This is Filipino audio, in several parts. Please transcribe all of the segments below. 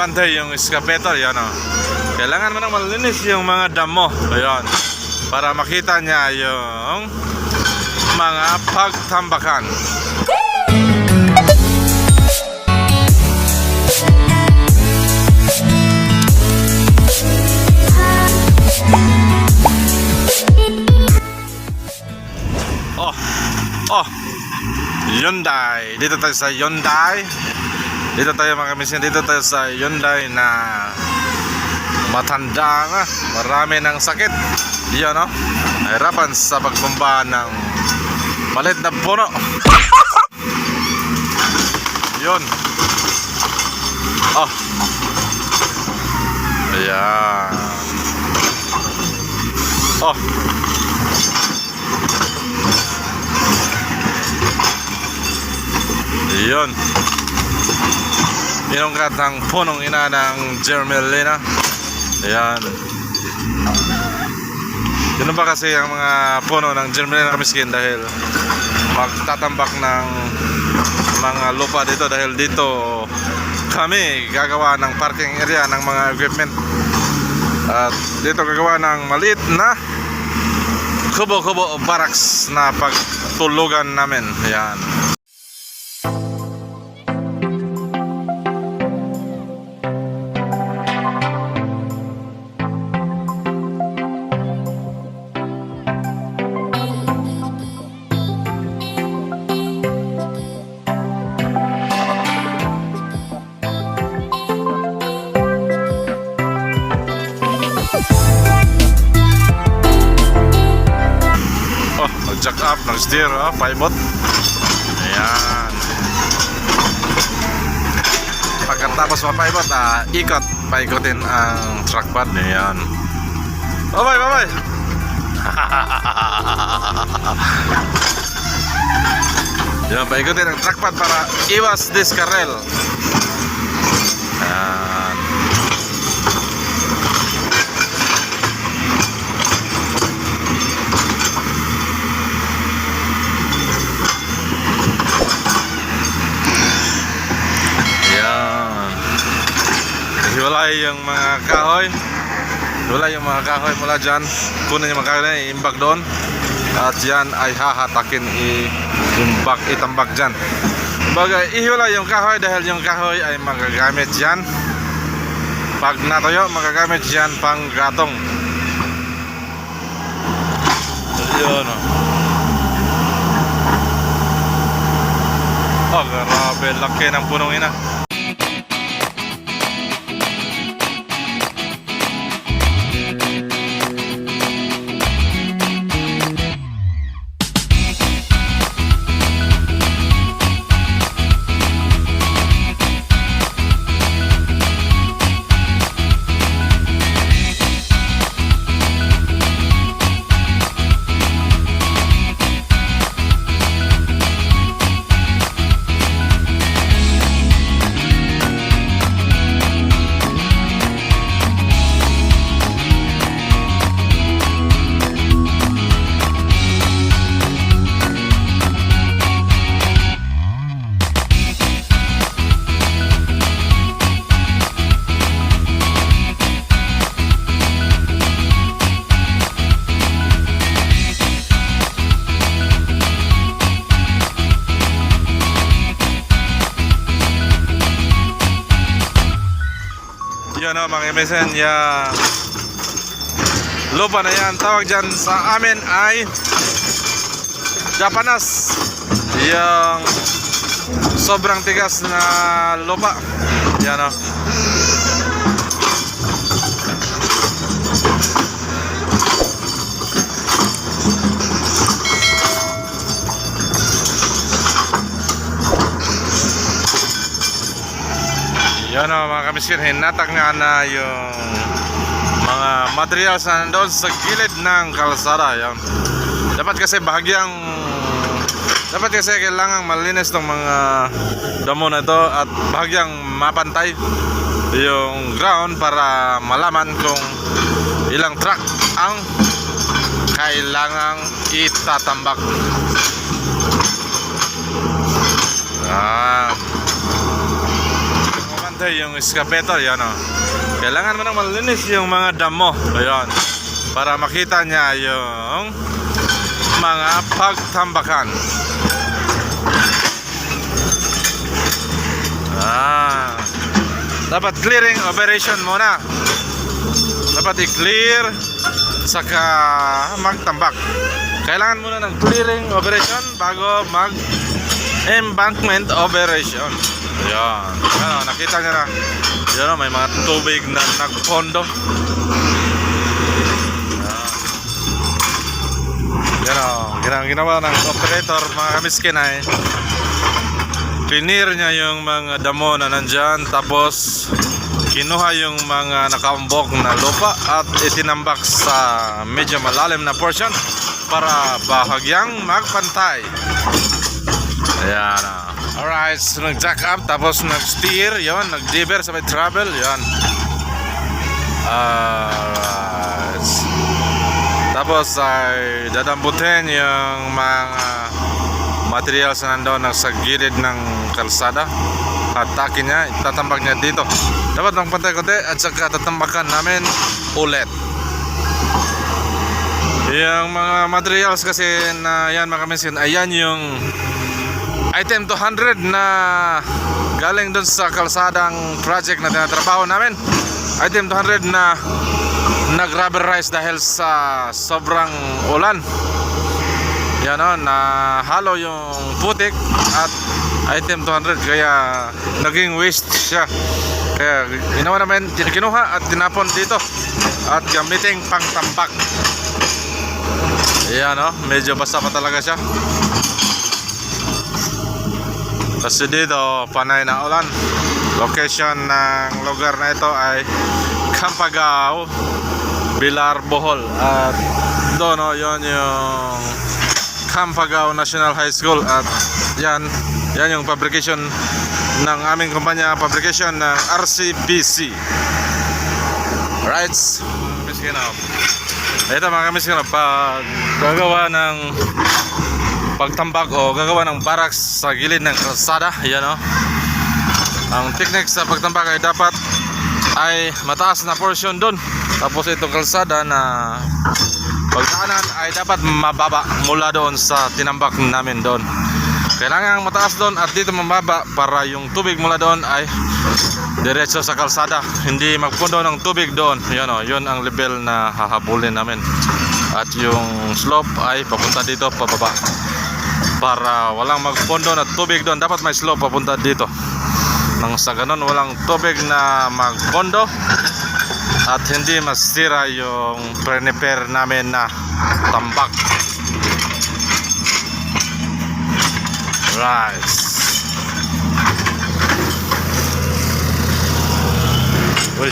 bantay yung excavator, yan o. Kailangan mo nang malinis yung mga damo, ayan, para makita niya yung mga pagtambakan. Oh, Hyundai. Dito tayo sa Hyundai. Dito tayo mga kamisin. Dito tayo sa Hyundai na matanda nga. Marami ng sakit. Yan o. Nahirapan sa pagbumba ng maliit na puno. Yun. Oh. Ayan. Oh. Yun. Inungkat ang punong ina ng Germelina. Ayan. Yun ba kasi ang mga puno ng Germelina miskin dahil magtatambak ng mga lupa dito, dahil dito kami gagawa ng parking area ng mga equipment. At dito gagawa ng maliit na kubo-kubo barracks na pagtulugan namin. Ayan. Jack up, nag-steer, paibot. Ayan. Pagkatapos mapaibot, ikot, paikutin ang truck pad. Ayan. Bye-bye, bye-bye. Ayan, paikutin ang truck pad para iwas diskarel. Ayan. Hiwalay yung mga kahoy. Hiwalay yung mga kahoy mula dyan. Kunin yung mga kahoy, iimbak doon. At yan ay hahatakin, itambak dyan. Bagay, ihiwalay yung kahoy dahil yung kahoy ay magagamit dyan. Pag natuyo, magagamit dyan pang gatong. Yun o. Oh, grabe, laki ng punong ina. Yun o mga kemisan, yung lupa na yan, tawag dyan sa amin ay Japanas. Yung sobrang tigas na lupa. Yan o. Yan o mga kamiskin, hinatag nga na yung mga materials na nandoon sa gilid ng kalsada. Yan. Dapat kasi kailangan malinis ng mga damo na ito at bahagyang mapantay yung ground para malaman kung ilang truck ang kailangang itatambak. bantay yung excavator, yan o. Kailangan mo nang malinis yung mga damo, ayun, para makita niya yung mga pagtambakan. Dapat clearing operation muna. Dapat i-clear saka magtambak. Kailangan muna ng clearing operation bago mag-embankment operation. Yan. Ano, nakita nyo na. Yan, may mga tubig na nagpondo. Yan, ginawa ng operator, mga kamiskin ay clear niya yung mga damo na nandyan, tapos kinuha yung mga nakaumbok na lupa at itinambak sa medyo malalim na portion para bahagyang magpantay. Ayan. Alright, so nag-jack up, tapos nag-steer, yun, nag-diver sa may travel, yun. Alright. Tapos ay dadambutin yung mga materials na nandoon sa gilid ng kalsada. Atakin niya, itatambak niya dito. Dapat ng pantay-konti at saka tatambakan namin ulit. Yung mga materials kasi na yan, mga kamiskin, ayan yung item 200 na galing dun sa kalsadang project na tinatrabaho namin. Item 200 na nag-rubberize dahil sa sobrang ulan. Yan o, nahalo yung putik at item 200, kaya naging waste siya. Kaya ginawa namin, kinuha at tinapon dito at gamiting pangtambak. Yan o, medyo basa pa talaga siya. Kasi dito, panay na ulan. Location ng lugar na ito ay Campagao, Bilar, Bohol. At doon o, yun yung Campagao National High School. At yan yung fabrication ng aming kumpanya, fabrication ng RCBC. Right, miskin na. Ito mga kamiskin na, pag gagawa ng pagtambak o gagawa ng barracks sa gilid ng kalsada, yan o. Ang technique sa pagtambak ay dapat ay mataas na portion doon. Tapos itong kalsada na pagdaanan ay dapat mababa mula doon sa tinambak namin doon. Kailangan mataas doon at dito mababa para yung tubig mula doon ay diretso sa kalsada, hindi magpundo ng tubig doon. Yun o, yun ang level na hahabulin namin. At yung slope ay papunta dito pababa para walang magpundo na tubig doon. Dapat may slope papunta dito, nang sa ganun walang tubig na magpondo at hindi masira yung prepare namin na tambak. Right. Uy,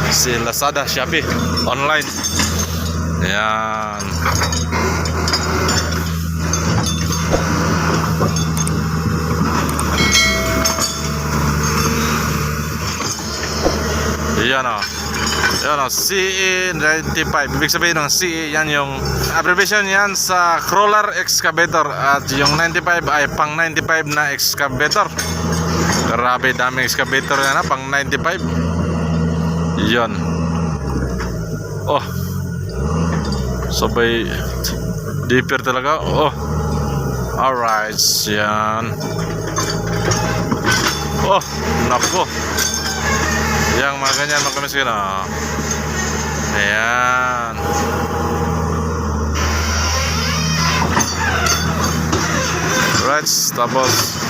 si Lazada, Shopee, online. Ayan. Yan o. Yan o, CE95. Ibig sabihin ng CE, yan yung abbreviation yan sa crawler excavator. At yung 95 ay pang 95 na excavator. Grabe, daming excavator yan ha, pang 95. Yan. Oh, sabay deeper talaga. Oh, alright. Yan. Oh, nako. Yang mga ganyan mga kamiskin. Ayan. Right, tapos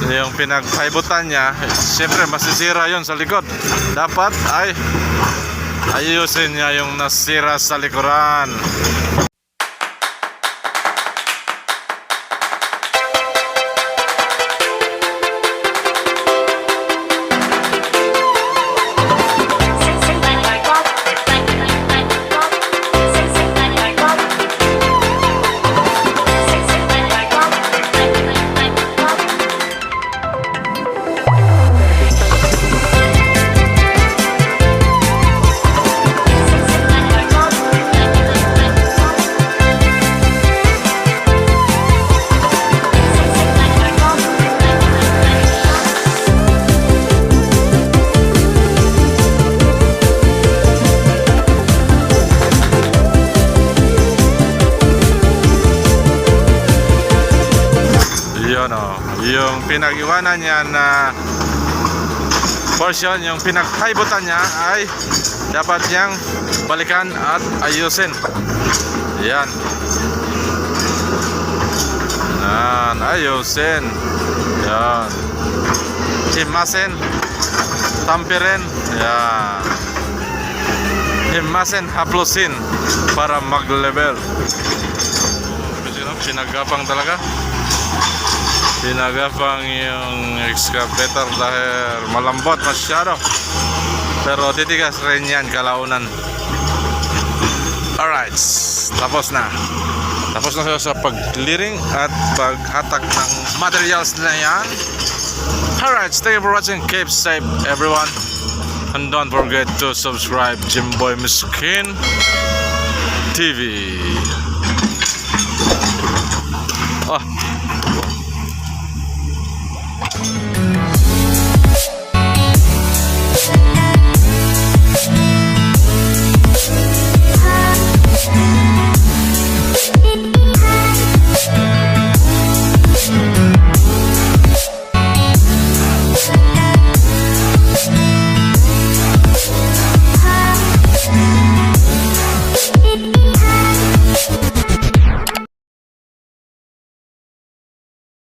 yung pinagpaibutan niya, siyempre masisira yon sa likod. Dapat ay ayusin niya yung nasira sa likuran. yung pinag-iwanan niya na portion, yung pinagkaibutan niya ay dapat niyang balikan at ayusin. Yan. Yan, ayusin. Yan. Himasin. Tampirin. Yan. Himasin, haplusin para mag-level. Sinagapang talaga. Sinagapang yung excavator dahil malambot masyado. Pero titigas rin yan kalaunan. Alright, tapos na. Tapos na sa pag-clearing at paghatak ng materials na yan. Alright, thank you for watching. Keep safe everyone. And don't forget to subscribe Jimboy Miskin TV. Oh.